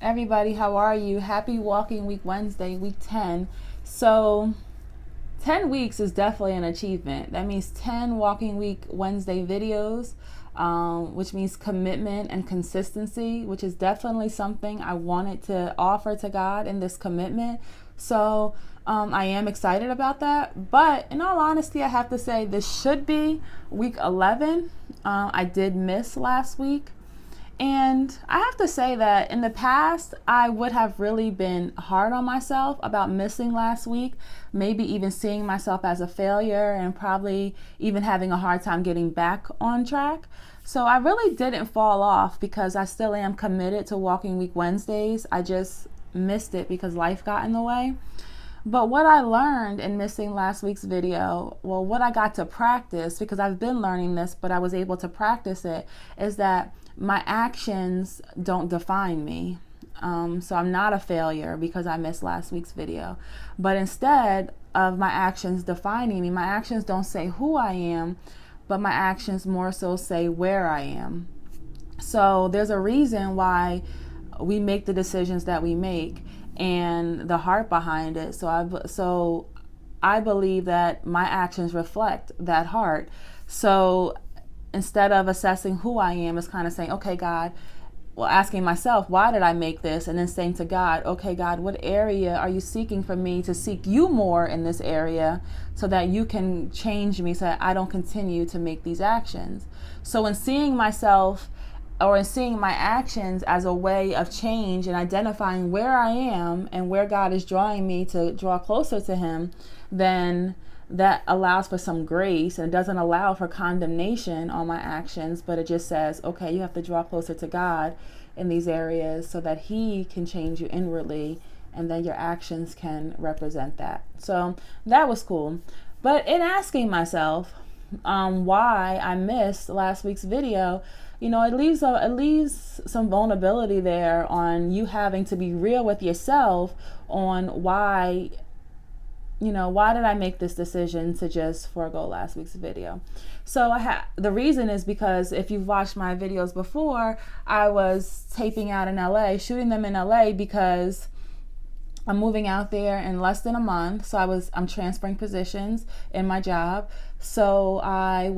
Everybody, how are you? Happy Walking Week Wednesday, week 10. So, 10 weeks is definitely an achievement. That means 10 Walking Week Wednesday videos, which means commitment and consistency, which is definitely something I wanted to offer to God in this commitment. So, I am excited about that. But in all honesty, I have to say this should be week 11. I did miss last week. And I have to say that in the past, I would have really been hard on myself about missing last week, maybe even seeing myself as a failure and probably even having a hard time getting back on track. So I really didn't fall off because I still am committed to Walking Week Wednesdays. I just missed it because life got in the way. But what I learned in missing last week's video, well, what I got to practice, because I've been learning this, but I was able to practice it, is that my actions don't define me. So I'm not a failure because I missed last week's video. But instead of my actions defining me, my actions don't say who I am, but my actions more so say where I am. So there's a reason why we make the decisions that we make and the heart behind it. So I believe that my actions reflect that heart. So instead of assessing who I am, it's kind of saying, okay, God, well, asking myself, why did I make this? And then saying to God, okay, God, what area are you seeking for me to seek you more in this area so that you can change me so that I don't continue to make these actions? So in seeing myself or in seeing my actions as a way of change and identifying where I am and where God is drawing me to draw closer to Him, then that allows for some grace and doesn't allow for condemnation on my actions, but it just says, okay, you have to draw closer to God in these areas so that He can change you inwardly, and then your actions can represent that. So that was cool. But in asking myself why I missed last week's video, it leaves some vulnerability there on you having to be real with yourself on why did I make this decision to just forego last week's video? So the reason is because if you've watched my videos before, I was taping out in LA, shooting them in LA because I'm moving out there in less than a month. So I'm transferring positions in my job. So I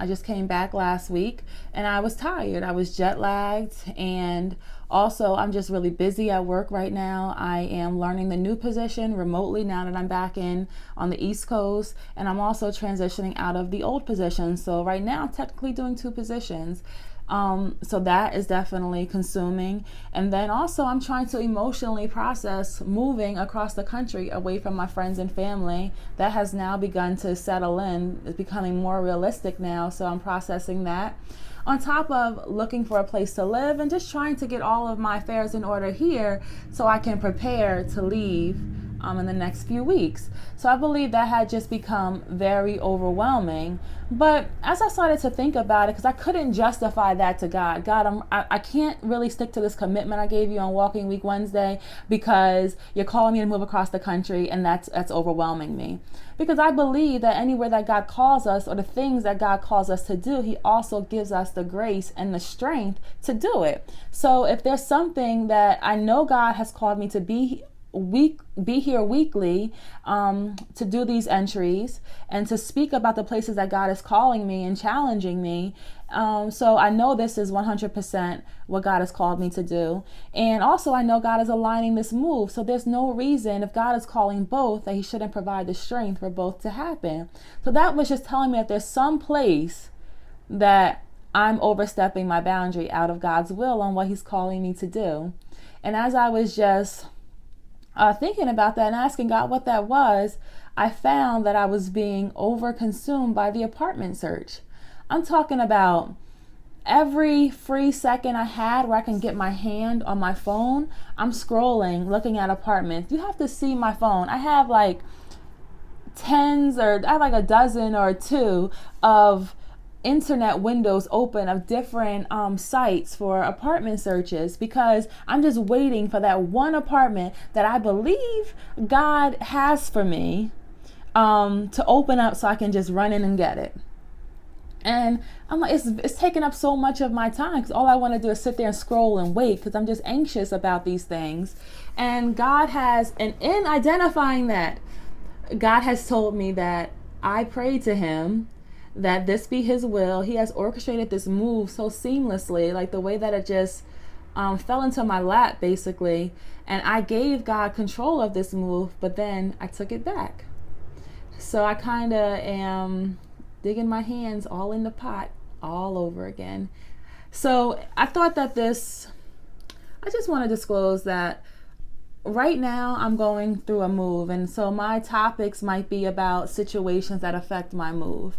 just came back last week and I was tired. I was jet lagged, and also I'm just really busy at work right now. I am learning the new position remotely now that I'm back in on the East Coast, and I'm also transitioning out of the old position. So right now I'm technically doing two positions. So that is definitely consuming. And then also I'm trying to emotionally process moving across the country away from my friends and family. That has now begun to settle in. It's becoming more realistic now. So I'm processing that. On top of looking for a place to live and just trying to get all of my affairs in order here so I can prepare to leave in the next few weeks. So I believe that had just become very overwhelming. But as I started to think about it, because I couldn't justify that to God, I can't really stick to this commitment I gave you on Walking Week Wednesday because you're calling me to move across the country, and that's overwhelming me. Because I believe that anywhere that God calls us, or the things that God calls us to do, He also gives us the grace and the strength to do it. So if there's something that I know God has called me to be here weekly, to do these entries and to speak about the places that God is calling me and challenging me. So I know this is 100% what God has called me to do. And also I know God is aligning this move. So there's no reason, if God is calling both, that He shouldn't provide the strength for both to happen. So that was just telling me that there's some place that I'm overstepping my boundary out of God's will on what He's calling me to do. And as I was just thinking about that and asking God what that was, I found that I was being overconsumed by the apartment search. I'm talking about every free second I had where I can get my hand on my phone, I'm scrolling, looking at apartments. You have to see my phone. I have like a dozen or two of internet windows open of different sites for apartment searches, because I'm just waiting for that one apartment that I believe God has for me to open up so I can just run in and get it. And I'm like, it's taking up so much of my time because all I want to do is sit there and scroll and wait because I'm just anxious about these things. And God has, and in identifying that, God has told me that I prayed to him that this be his will. He has orchestrated this move so seamlessly, like the way that it just fell into my lap basically. And I gave God control of this move, but then I took it back. So I kind of am digging my hands all in the pot all over again. So I thought that I just want to disclose that right now I'm going through a move. And so my topics might be about situations that affect my move.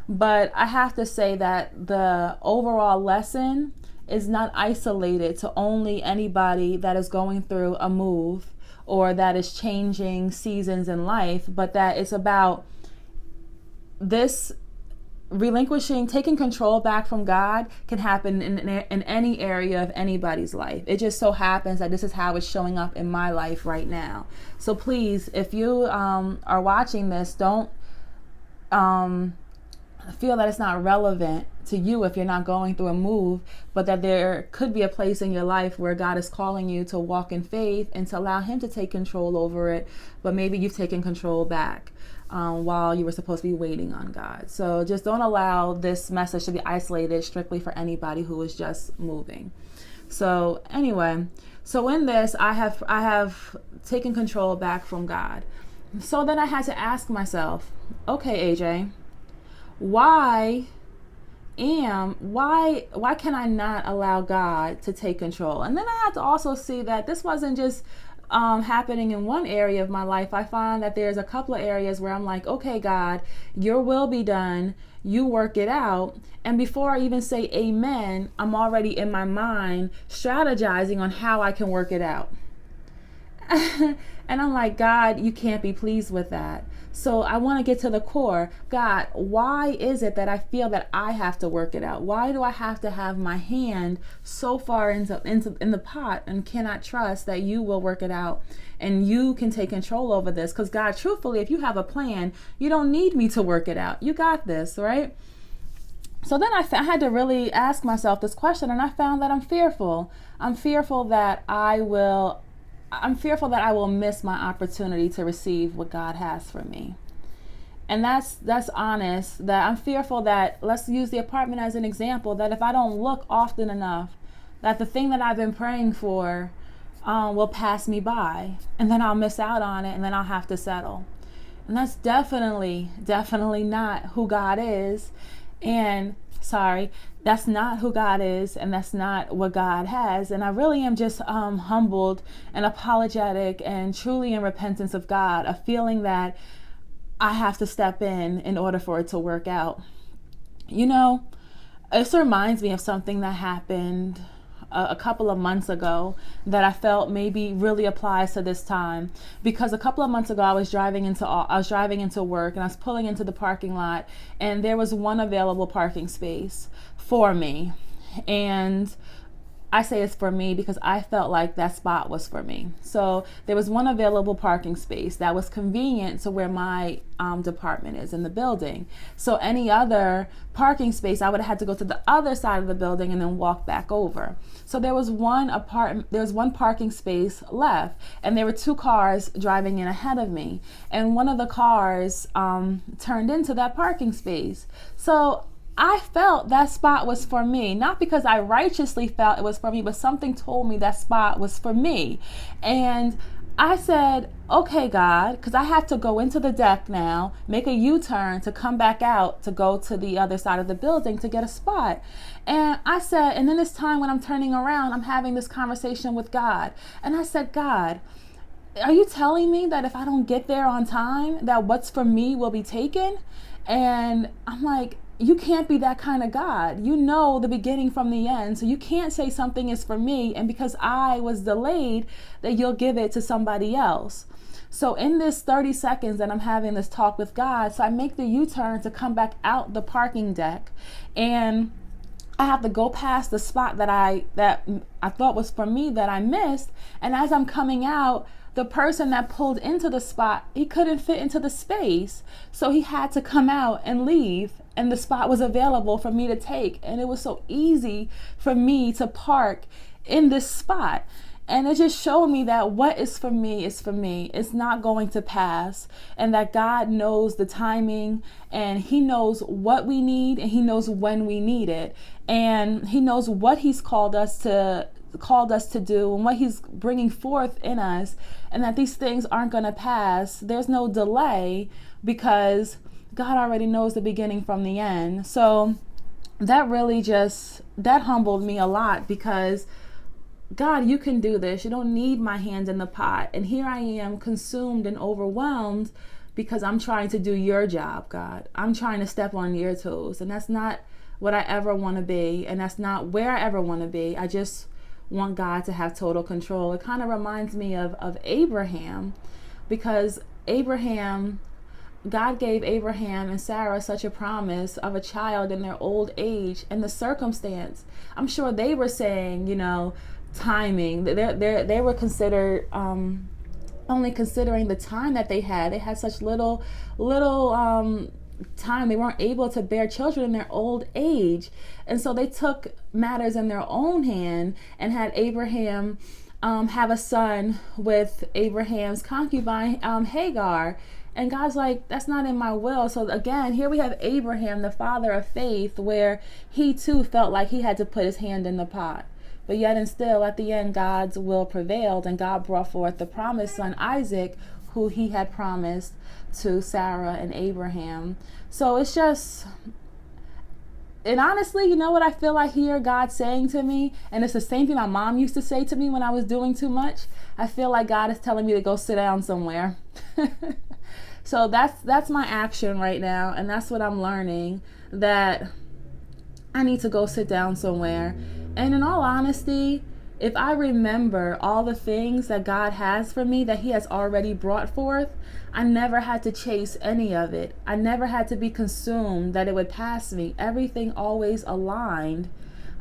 But I have to say that the overall lesson is not isolated to only anybody that is going through a move or that is changing seasons in life, but that it's about this relinquishing, taking control back from God can happen in any area of anybody's life. It just so happens that this is how it's showing up in my life right now. So please, if you are watching this, don't feel that it's not relevant to you if you're not going through a move, but that there could be a place in your life where God is calling you to walk in faith and to allow him to take control over it, but maybe you've taken control back while you were supposed to be waiting on God. So just don't allow this message to be isolated strictly for anybody who is just moving. So anyway, so in this, I have taken control back from God. So then I had to ask myself, okay, AJ, why can I not allow God to take control? And then I had to also see that this wasn't just happening in one area of my life. I find that there's a couple of areas where I'm like, okay, God, your will be done. You work it out. And before I even say amen, I'm already in my mind strategizing on how I can work it out. And I'm like, God, you can't be pleased with that. So I want to get to the core. God, why is it that I feel that I have to work it out? Why do I have to have my hand so far in the pot and cannot trust that you will work it out and you can take control over this? Because God, truthfully, if you have a plan, you don't need me to work it out. You got this, right? So then I had to really ask myself this question, and I found that I'm fearful. I'm fearful that I will miss my opportunity to receive what God has for me. And that's honest, that I'm fearful that, let's use the apartment as an example, that if I don't look often enough, that the thing that I've been praying for will pass me by, and then I'll miss out on it, and then I'll have to settle. And that's definitely not who God is. And that's not who God is, and that's not what God has. And I really am just humbled and apologetic and truly in repentance of God, a feeling that I have to step in order for it to work out. You know, this reminds me of something that happened a couple of months ago that I felt maybe really applies to this time, because a couple of months ago I was driving into work, and I was pulling into the parking lot, and there was one available parking space for me. And I say it's for me because I felt like that spot was for me. So there was one available parking space that was convenient to where my department is in the building. So any other parking space, I would have had to go to the other side of the building and then walk back over. So there was one parking space left, and there were two cars driving in ahead of me. And one of the cars turned into that parking space. So I felt that spot was for me, not because I righteously felt it was for me, but something told me that spot was for me. And I said, okay, God, because I have to go into the deck now, make a U-turn to come back out to go to the other side of the building to get a spot. And I said, and then this time when I'm turning around, I'm having this conversation with God. And I said, God, are you telling me that if I don't get there on time, that what's for me will be taken? And I'm like, you can't be that kind of God. You know the beginning from the end. So you can't say something is for me, and because I was delayed, that you'll give it to somebody else. So in this 30 seconds that I'm having this talk with God, so I make the U-turn to come back out the parking deck, and I have to go past the spot that I thought was for me that I missed. And as I'm coming out, the person that pulled into the spot, he couldn't fit into the space. So he had to come out and leave. and the spot was available for me to take. And it was so easy for me to park in this spot. And it just showed me that what is for me is for me. It's not going to pass. And that God knows the timing, and He knows what we need, and He knows when we need it. And He knows what He's called us to do and what He's bringing forth in us, and that these things aren't going to pass. There's no delay because God already knows the beginning from the end. So that really that humbled me a lot, because God, you can do this. You don't need my hand in the pot. And here I am, consumed and overwhelmed because I'm trying to do your job, God. I'm trying to step on your toes. And that's not what I ever want to be. And that's not where I ever want to be. I just want God to have total control. It kind of reminds me of Abraham, because God gave Abraham and Sarah such a promise of a child in their old age, and the circumstance. I'm sure they were saying, timing. They were considered only considering the time that they had. They had such little time. They weren't able to bear children in their old age, and so they took matters in their own hand and had Abraham have a son with Abraham's concubine Hagar. And God's like, that's not in my will. So again, here we have Abraham, the father of faith, where he too felt like he had to put his hand in the pot. But yet and still, at the end, God's will prevailed, and God brought forth the promised son Isaac, who He had promised to Sarah and Abraham. So it's just, and honestly, you know what I feel I hear God saying to me? And it's the same thing my mom used to say to me when I was doing too much. I feel like God is telling me to go sit down somewhere. So that's my action right now, and that's what I'm learning, that I need to go sit down somewhere. And in all honesty, if I remember all the things that God has for me, that He has already brought forth, I never had to chase any of it. I never had to be consumed that it would pass me. Everything always aligned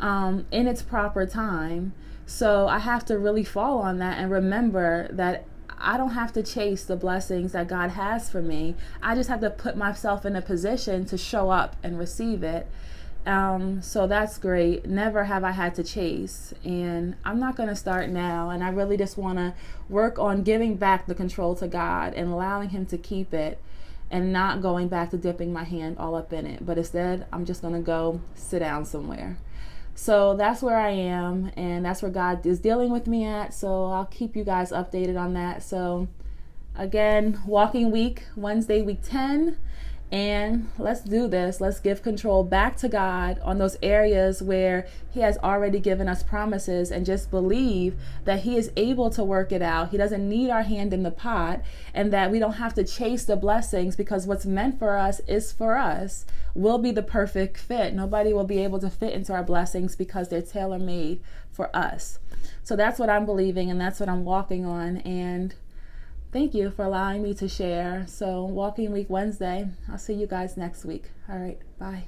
in its proper time. So I have to really fall on that and remember that I don't have to chase the blessings that God has for me. I just have to put myself in a position to show up and receive it. So that's great. Never have I had to chase, and I'm not going to start now. And I really just want to work on giving back the control to God and allowing Him to keep it, and not going back to dipping my hand all up in it. But instead, I'm just going to go sit down somewhere. So that's where I am, and that's where God is dealing with me at. So I'll keep you guys updated on that. So again, walking week, Wednesday, week 10. And let's do this. Let's give control back to God on those areas where He has already given us promises, and just believe that He is able to work it out. He doesn't need our hand in the pot, and that we don't have to chase the blessings, because what's meant for us is for us. We'll be the perfect fit. Nobody will be able to fit into our blessings because they're tailor-made for us. So that's what I'm believing, and that's what I'm walking on. And thank you for allowing me to share. So Walking Week Wednesday. I'll see you guys next week. All right. Bye.